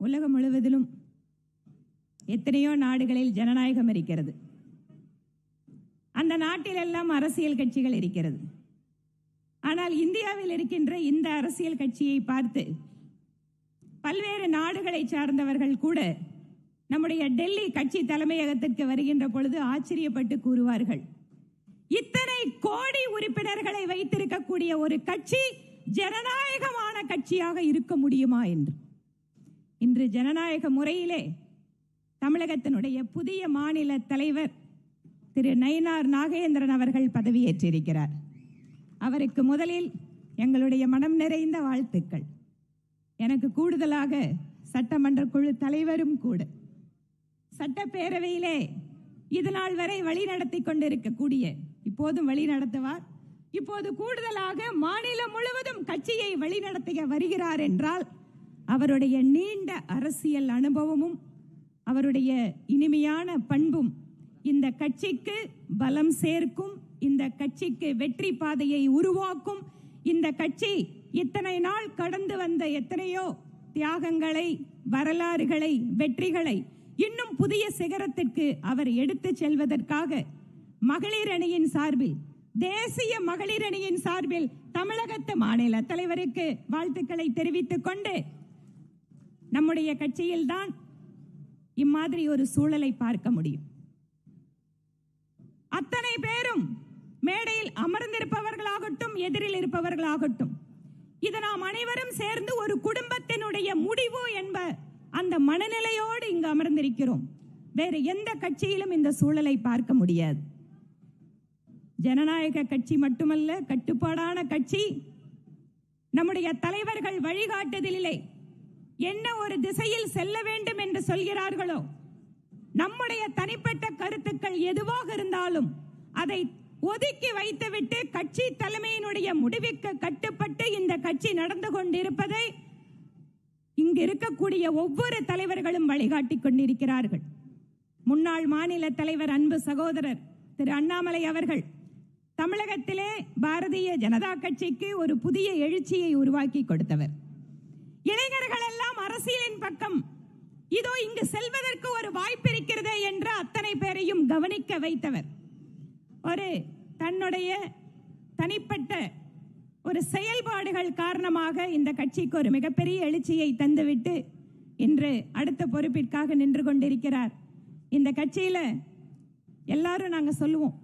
உலகம் முழுவதிலும் எத்தனையோ நாடுகளில் ஜனநாயகம் இருக்கிறது. அந்த நாட்டிலெல்லாம் அரசியல் கட்சிகள் இருக்கிறது. ஆனால் இந்தியாவில் இருக்கின்ற இந்த அரசியல் கட்சியை பார்த்து பல்வேறு நாடுகளை சார்ந்தவர்கள் கூட நம்முடைய டெல்லி கட்சி தலைமையகத்திற்கு வருகின்ற பொழுது ஆச்சரியப்பட்டு கூறுவார்கள், இத்தனை கோடி உறுப்பினர்களை வைத்திருக்கக்கூடிய ஒரு கட்சி ஜனநாயகமான கட்சியாக இருக்க முடியுமா என்று. இன்று ஜனநாயக முறையிலே தமிழகத்தினுடைய புதிய மாநில தலைவர் திரு நயினார் நாகேந்திரன் அவர்கள் பதவியேற்றிருக்கிறார். அவருக்கு முதலில் எங்களுடைய மனம் நிறைந்த வாழ்த்துக்கள். எனக்கு கூடுதலாக சட்டமன்ற குழு தலைவரும் கூட சட்டப்பேரவையிலே இதுநாள் வரை வழிநடத்தி கொண்டிருக்கக்கூடிய, இப்போதும் வழி நடத்துவார், இப்போது கூடுதலாக மாநிலம் முழுவதும் கட்சியை வழிநடத்திய வருகிறார் என்றால் அவருடைய நீண்ட அரசியல் அனுபவமும் அவருடைய இனிமையான பண்பும் இந்த கட்சிக்கு பலம் சேர்க்கும், இந்த கட்சிக்கு வெற்றி பாதையை உருவாக்கும். இந்த கட்சி இத்தனை நாள் கடந்து வந்த எத்தனையோ தியாகங்களை, வரலாறுகளை, வெற்றிகளை இன்னும் புதிய சிகரத்திற்கு அவர் எடுத்துச் செல்வதற்காக மகளிர் அணியின் சார்பில், தேசிய மகளிர் அணியின் சார்பில் தமிழகத்து மாநில தலைவருக்கு வாழ்த்துக்களை தெரிவித்துக் கொண்டு, நம்முடைய கட்சியில்தான் இம்மாதிரி ஒரு சூழலை பார்க்க முடியும். அத்தனை பேரும் மேடையில் அமர்ந்திருப்பவர்களாகட்டும், எதிரில் இருப்பவர்களாகட்டும், இது நாம் அனைவரும் சேர்ந்து ஒரு குடும்பத்தினுடைய முடிவு என்ப அந்த மனநிலையோடு இங்கு அமர்ந்திருக்கிறோம். வேறு எந்த கட்சியிலும் இந்த சூழலை பார்க்க முடியாது. ஜனநாயக கட்சி மட்டுமல்ல, கட்டுப்பாடான கட்சி. நம்முடைய தலைவர்கள் வழிகாட்டுதலிலே என்ன ஒரு திசையில் செல்ல வேண்டும் என்று சொல்கிறார்களோ, நம்முடைய தனிப்பட்ட கருத்துக்கள் எதுவாக இருந்தாலும் அதை ஒதுக்கி வைத்துவிட்டு கட்சி தலைமையினுடைய முடிவுக்கு கட்டுப்பட்டு இந்த கட்சி நடந்து கொண்டிருப்பதை இங்கு இருக்கக்கூடிய ஒவ்வொரு தலைவர்களும் வழிகாட்டிக் கொண்டிருக்கிறார்கள். முன்னாள் மாநில தலைவர் அன்பு சகோதரர் திரு அண்ணாமலை அவர்கள் தமிழகத்திலே பாரதிய ஜனதா கட்சிக்கு ஒரு புதிய எழுச்சியை உருவாக்கி கொடுத்தவர். இளைஞர்கள் எல்லாம் அரசியலின் பக்கம் இதோ இங்கு செல்வதற்கு ஒரு வாய்ப்பு இருக்கிறது என்று அத்தனை பேரையும் கவனிக்க வைத்தவர். ஒரு தன்னுடைய தனிப்பட்ட ஒரு செயல்பாடுகள் காரணமாக இந்த கட்சிக்கு ஒரு மிகப்பெரிய எழுச்சியை தந்துவிட்டு இன்று அடுத்த பொறுப்பிற்காக நின்று கொண்டிருக்கிறார். இந்த கட்சியில எல்லாரும் நாங்க சொல்லுவோம்,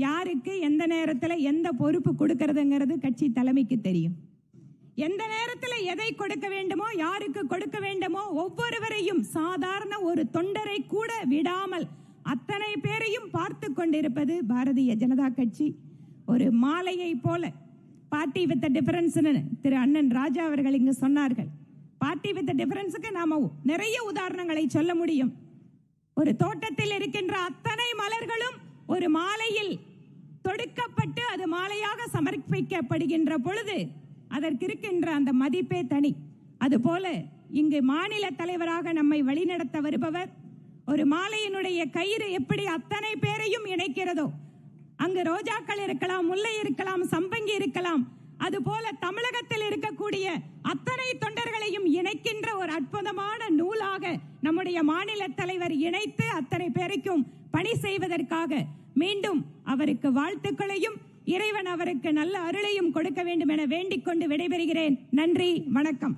யாருக்கு எந்த நேரத்தில் எந்த பொறுப்பு கொடுக்கிறதுங்கிறது கட்சி தலைமைக்கு தெரியும். எந்த நேரத்தில் எதை கொடுக்க வேண்டுமோ, யாருக்கு கொடுக்க வேண்டுமோ, ஒவ்வொருவரையும் சாதாரண ஒரு தொண்டரை கூட விடாமல் அத்தனை பேரையும் பார்த்து கொண்டிருப்பது பாரதிய ஜனதா கட்சி. ஒரு மாலையை போல, பார்ட்டி வித் டிஃபரன்ஸ் திரு அண்ணன் ராஜா அவர்கள் இங்கு சொன்னார்கள். பார்ட்டி வித் டிஃபரன்ஸுக்கு நாம நிறைய உதாரணங்களை சொல்ல முடியும். ஒரு தோட்டத்தில் இருக்கின்ற அத்தனை மலர்களும் ஒரு மாலையில் தொடுக்கப்பட்டு அது மாலையாக சமர்ப்பிக்கப்படுகின்ற பொழுது அதற்கு இருக்கின்ற அந்த மதிப்பே தனி. அதுபோல இங்கு மாநில தலைவராக நம்மை வழிநடத்த வருபவர், ஒரு மாலையினுடைய கயிறு எப்படி அத்தனை பேரையும் இணைக்கிறதோ, அங்கு ரோஜாக்கள் இருக்கலாம், முல்லை இருக்கலாம், சம்பங்கி இருக்கலாம், அதுபோல தமிழகத்தில் இருக்கக்கூடிய அத்தனை தொண்டர்களையும் இணைக்கின்ற ஒரு அற்புதமான நூலாக நம்முடைய மாநில தலைவர் இணைத்து அத்தனை பேருக்கும் பணி செய்வதற்காக மீண்டும் அவருக்கு வாழ்த்துக்களையும், இறைவன் அவருக்கு நல்ல அருளையும் கொடுக்க வேண்டும் என வேண்டிக் கொண்டு விடைபெறுகிறேன். நன்றி, வணக்கம்.